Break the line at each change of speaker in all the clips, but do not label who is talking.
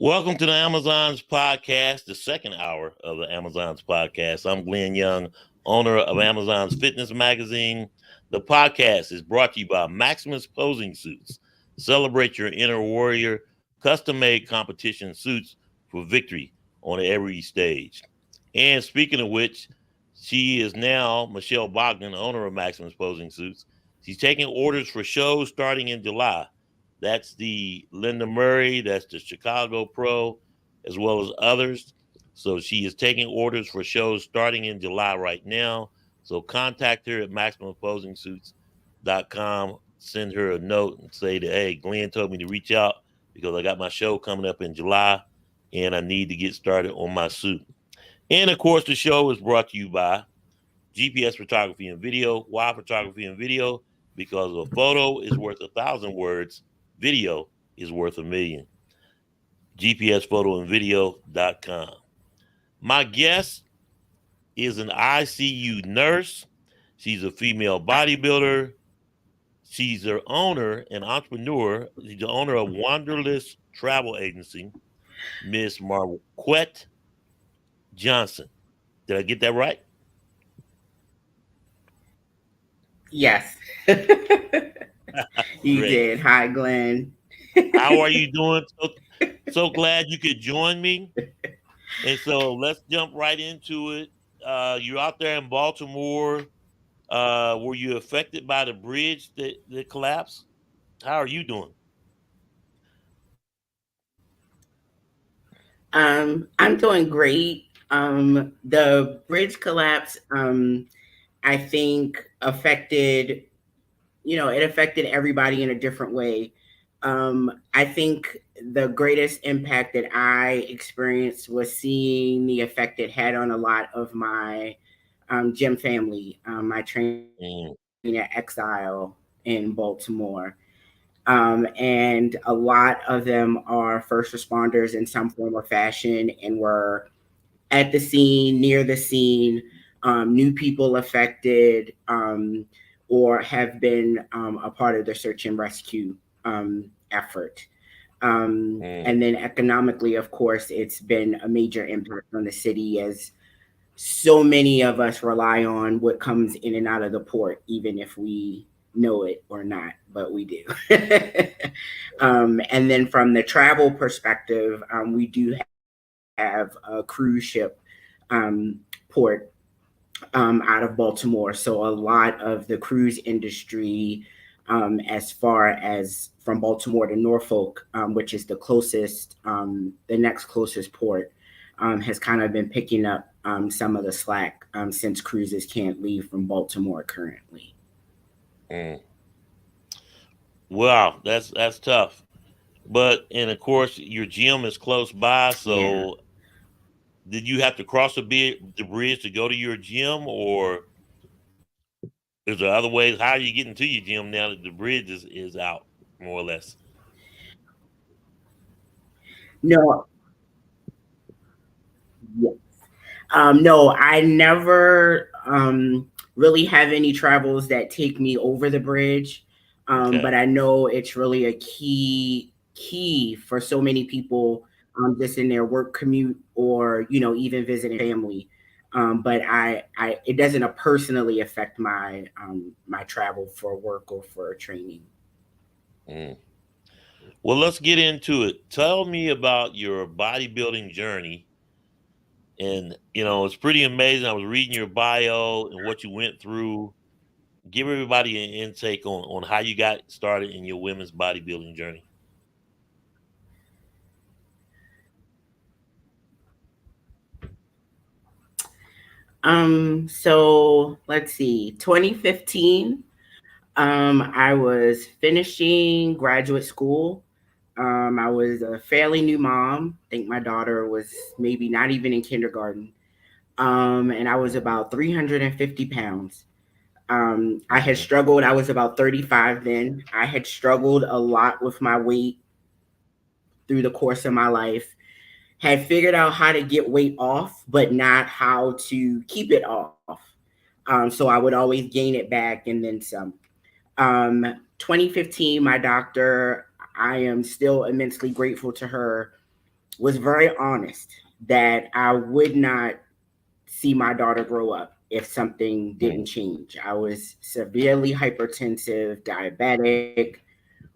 Welcome to the Amazon's podcast, the second hour of the Amazon's podcast. I'm Glenn Young, owner of Amazon's Fitness Magazine. The podcast is brought to you by Maximus Posing Suits. Celebrate your inner warrior, custom-made competition suits for victory on every stage. And speaking of which, she is now Michelle Bogdan, owner of Maximus Posing Suits. She's taking orders for shows starting in July. That's the Linda Murray, that's the Chicago Pro, as well as others. So she is taking orders for shows starting in July right now. So contact her at MaximumPosingSuits.com. Send her a note and say that, hey, Glenn told me to reach out because I got my show coming up in July and I need to get started on my suit. And of course, the show is brought to you by GPS Photography and Video. Why photography and video? Because a photo is worth 1,000 words. Video is worth 1,000,000. GPSPhotoandVideo.com. My guest is an ICU nurse. She's a female bodybuilder. She's the owner and entrepreneur. She's the owner of Wanderlust Travel Agency, Miss Marquet Johnson. Did I get that right?
Yes. You did. Hi, Glenn.
How are you doing? So glad you could join me. And so let's jump right into it. You're out there in Baltimore. Were you affected by the bridge that collapsed? How are you doing?
I'm doing great. The bridge collapse, I think affected, it affected everybody in a different way. I think the greatest impact that I experienced was seeing the effect it had on a lot of my gym family. My training at Exile in Baltimore. And a lot of them are first responders in some form or fashion and were at the scene, near the scene, new people affected, or have been a part of the search and rescue effort. And then economically, of course, it's been a major impact on the city as so many of us rely on what comes in and out of the port, even if we know it or not, but we do. And then from the travel perspective, we do have a cruise ship port out of Baltimore. So a lot of the cruise industry, as far as from Baltimore to Norfolk, which is the closest, the next closest port, has kind of been picking up some of the slack since cruises can't leave from Baltimore currently.
Wow, that's tough. But and of course your gym is close by, so did you have to cross the bridge to go to your gym, or is there other ways? How are you getting to your gym now that the bridge is out, more or less?
No, yes. No, I never really have any travels that take me over the bridge. But I know it's really a key for so many people just in their work commute or, even visiting family. But it doesn't personally affect my my travel for work or for training.
Well, let's get into it. Tell me about your bodybuilding journey. And it's pretty amazing. I was reading your bio and what you went through. Give everybody an intake on how you got started in your women's bodybuilding journey.
So let's see, 2015, I was finishing graduate school. I was a fairly new mom. I think my daughter was maybe not even in kindergarten. And I was about 350 pounds. I had struggled. I was about 35 then. I had struggled a lot with my weight through the course of my life. Had figured out how to get weight off, but not how to keep it off. So I would always gain it back and then some. 2015, my doctor, I am still immensely grateful to her. was very honest that I would not see my daughter grow up if something didn't
Mm,
change. I was severely hypertensive, diabetic,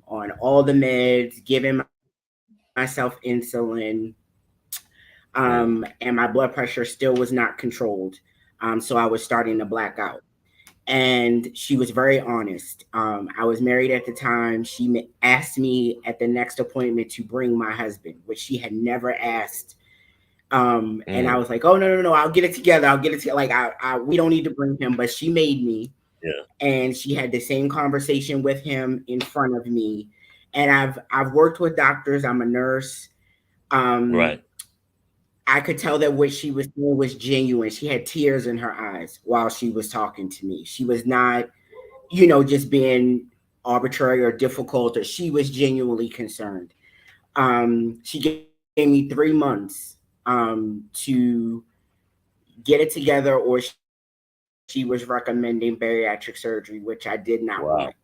on all the meds, giving myself insulin, and
mm,
my blood pressure still was not controlled. So I was starting to black out. And she was very honest. I was married at the time. She asked me at the next appointment to bring my husband, which she had never asked. And I
mm.
was like, "Oh, no, no, no, I'll get it together. I'll get it together. Like, we don't need to bring him." But she made me,
Yeah.
and she had the same conversation with him in front of me. And I've worked with doctors. I'm a nurse. Um,
Right.
I could tell that what she was doing was genuine. She had tears in her eyes while she was talking to me. She was not, just being arbitrary or difficult, or she was genuinely concerned. She gave me 3 months to get it together, or she was recommending bariatric surgery, which I did not want.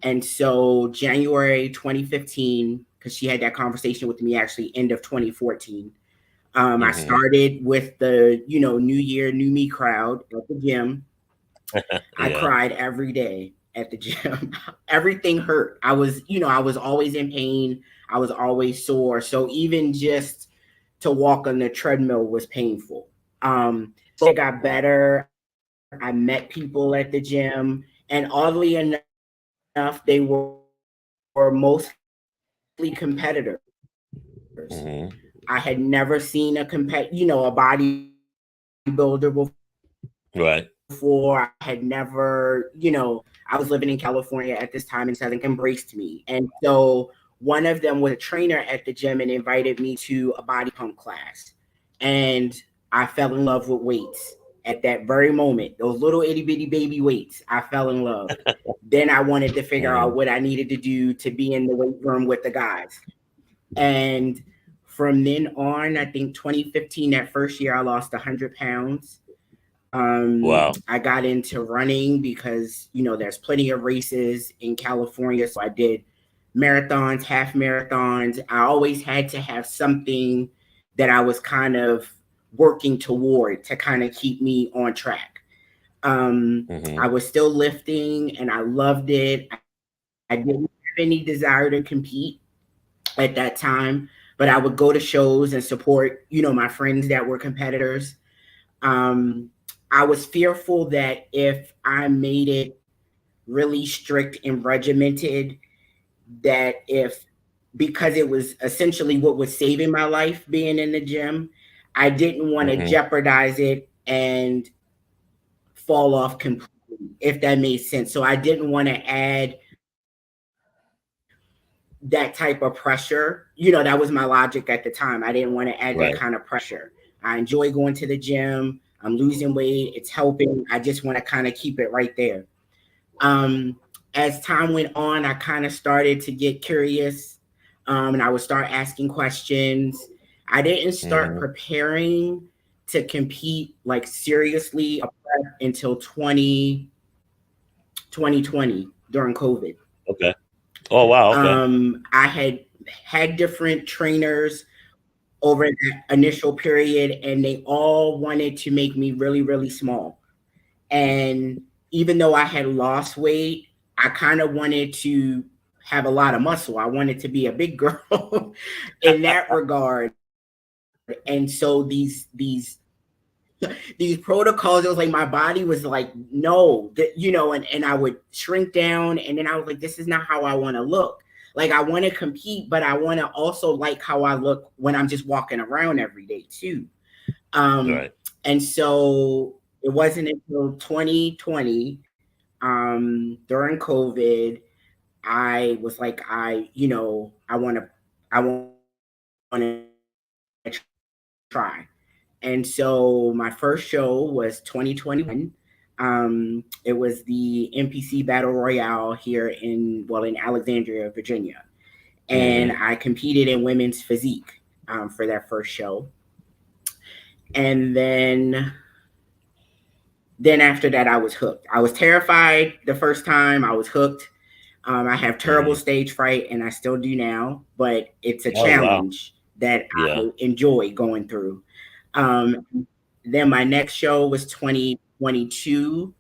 And
Wow.
so January 2015, because she had that conversation with me actually end of 2014. I
Hmm.
started with the, New Year, New Me crowd at the gym. I
Yeah.
cried every day at the gym. Everything hurt. I was always in pain. I was always sore. So even just to walk on the treadmill was painful. Slowly I got
Wow.
better. I met people at the gym, and oddly enough, they were mostly competitors. I had never seen a
Hmm.
bodybuilder before. I had never, I was living in
Right.
California at this time in Southern, embraced me. And so one of them was a trainer at the gym and invited me to a body pump class. And I fell in love with weights at that very moment. Those little itty bitty baby weights, I fell in love. Then I wanted to figure out what I needed to do
Hmm.
to be in the weight room with the guys. And from then on, I think 2015, that first year, I lost 100 pounds. I
Wow.
got into running because, there's plenty of races in California. So I did marathons, half marathons. I always had to have something that I was kind of working toward to kind of keep me on track. I
Hmm.
was still lifting and I loved it. I didn't have any desire to compete at that time, but I would go to shows and support, my friends that were competitors. Um, I was fearful that if I made it really strict and regimented, that if because it was essentially what was saving my life being in the gym, I didn't want to
Hmm.
jeopardize it and fall off completely, if that made sense. So I didn't want to add that type of pressure. That was my logic at the time. I didn't want to add that kind of pressure.
Right.
I enjoy going to the gym. I'm losing weight. It's helping. I just want to kind of keep it right there. Um, as time went on, I kind of started to get curious, and I would start asking questions. I didn't start
Hmm.
preparing to compete like seriously until 2020 during COVID.
Okay. Oh, wow. Okay.
I had different trainers over that initial period, and they all wanted to make me really, really small. And even though I had lost weight, I kind of wanted to have a lot of muscle. I wanted to be a big girl in that regard. And so these protocols, it was like my body was like, no, and I would shrink down, and then I was like, this is not how I want to look. Like, I want to compete, but I want to also like how I look when I'm just walking around every day too. Um,
Right.
and so it wasn't until 2020, during COVID, I was like, I want to try. And so my first show was 2021. It was the NPC Battle Royale here in Alexandria, Virginia. And I
Hmm.
competed in women's physique, for that first show. And then after that, I was hooked. I was terrified the first time. I was hooked. I have terrible
Hmm.
stage fright, and I still do now, but it's a
Oh, wow.
challenge. that
Yeah.
I enjoy going through. Um, then my next show was 2022.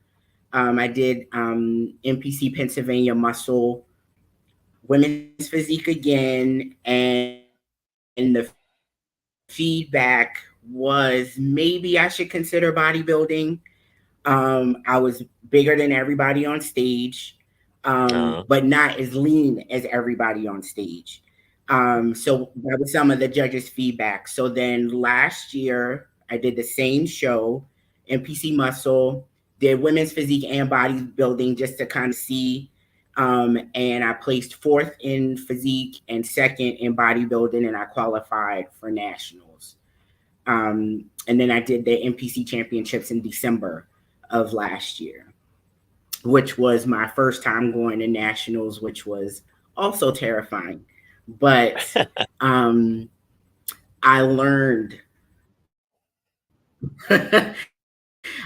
I did NPC Pennsylvania Muscle, Women's Physique again, and the feedback was maybe I should consider bodybuilding. I was bigger than everybody on stage,
Uh-huh.
but not as lean as everybody on stage. So that was some of the judges' feedback. So then last year, I did the same show, NPC Muscle, did women's physique and bodybuilding just to kind of see. And I placed fourth in physique and second in bodybuilding, and I qualified for nationals. And then I did the NPC championships in December of last year, which was my first time going to nationals, which was also terrifying. But um, I learned, I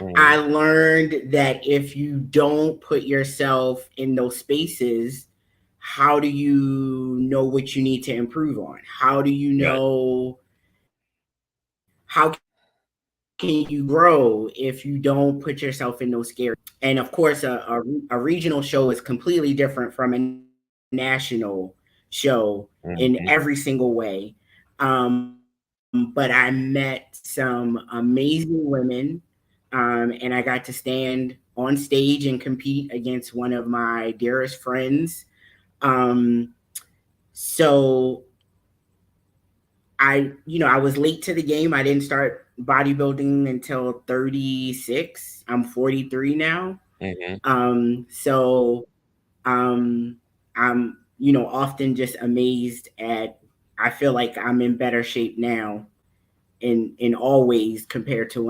Mhm.
learned that if you don't put yourself in those spaces, how do you know what you need to improve on? How do you
Right.
know how can you grow if you don't put yourself in those scary spaces? And of course, a regional show is completely different from a national show in every single
Mhm.
way. But I met some amazing women, and I got to stand on stage and compete against one of my dearest friends. Um, so I was late to the game. I didn't start bodybuilding until 36. I'm 43 now.
Mhm.
So I'm often just amazed at I feel like I'm in better shape now in all ways compared to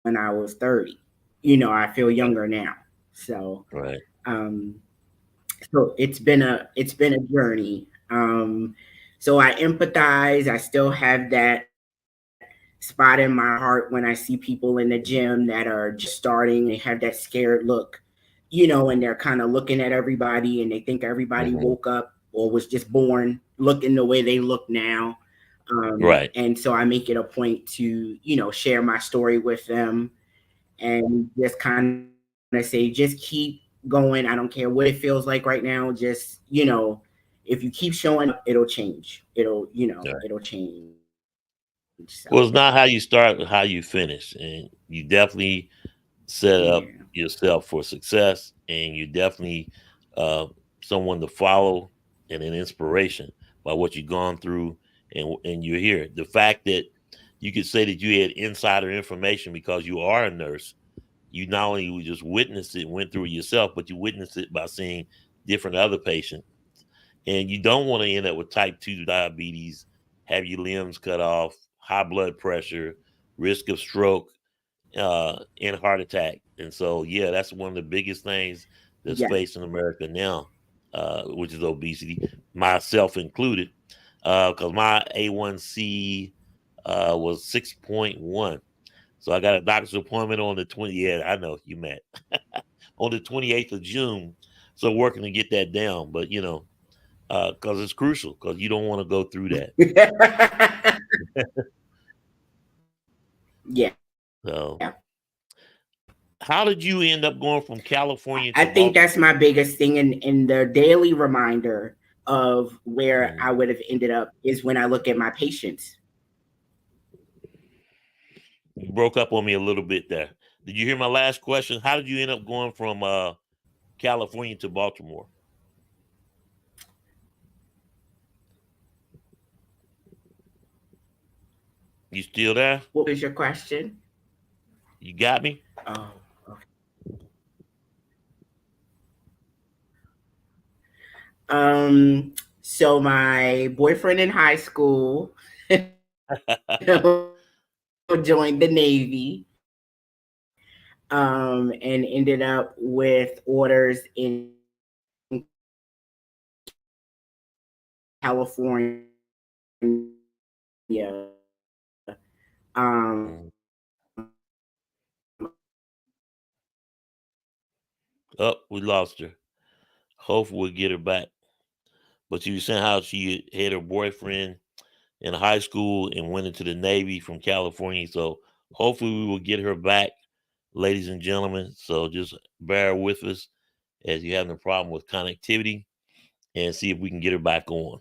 when I was 30. I feel younger now. So
Right.
um it's been a journey. So I empathize. I still have that spot in my heart when I see people in the gym that are just starting and have that scared look, and they're kind of looking at everybody and they think everybody
Mhm.
woke up or was just born looking the way they look now.
Right.
And so I make it a point to, share my story with them and just kind of say, just keep going. I don't care what it feels like right now. If you keep showing up, it'll change.
Right.
It'll change. So,
Well, it's not how you start, but how you finish, and you definitely
yeah.
set up yourself for success, and you definitely uh, someone to follow and an inspiration by what you've gone through, and you're here. The fact that you could say that you had insider information because you are a nurse, you not only just witnessed it, went through it yourself, but you witnessed it by seeing different other patients. And you don't want to end up with type 2 diabetes, have your limbs cut off, high blood pressure, risk of stroke, and heart attack. And so, yeah, that's one of the biggest things that's
Yeah.
facing America now, which is obesity, myself included, because my A1C was 6.1. So I got a doctor's appointment on the 20th. Yeah, I know you met on the 28th of June. So working to get that down, but because it's crucial, because you don't want to go through that.
Yeah.
So, how did you end up going from
I
California to
think that's my
Baltimore?
biggest thing in the daily reminder of where I
Mhm.
would have ended up is when I look at my patients.
You broke up on me a little bit there. Did you hear my last question? How did you end up going from California to Baltimore? You still there?
What was your question?
You got me?
Oh, okay. So my boyfriend in high school joined the Navy, and ended up with orders in California.
Mhm.
Um,
Oh, we lost her. Hopefully we'll get her back. But you were saying how she had her boyfriend in high school and went into the Navy from California. So hopefully we will get her back, ladies and gentlemen. So just bear with us as you're having a problem with connectivity and see if we can get her back on.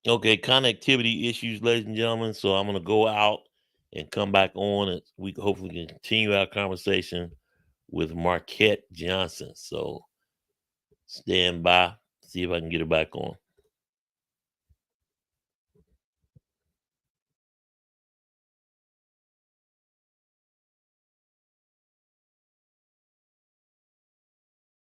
Okay, connectivity issues, ladies and gentlemen. So I'm gonna go out and come back on, and we hopefully can continue our conversation with Marquet Johnson. So stand by, see if I can get her back on.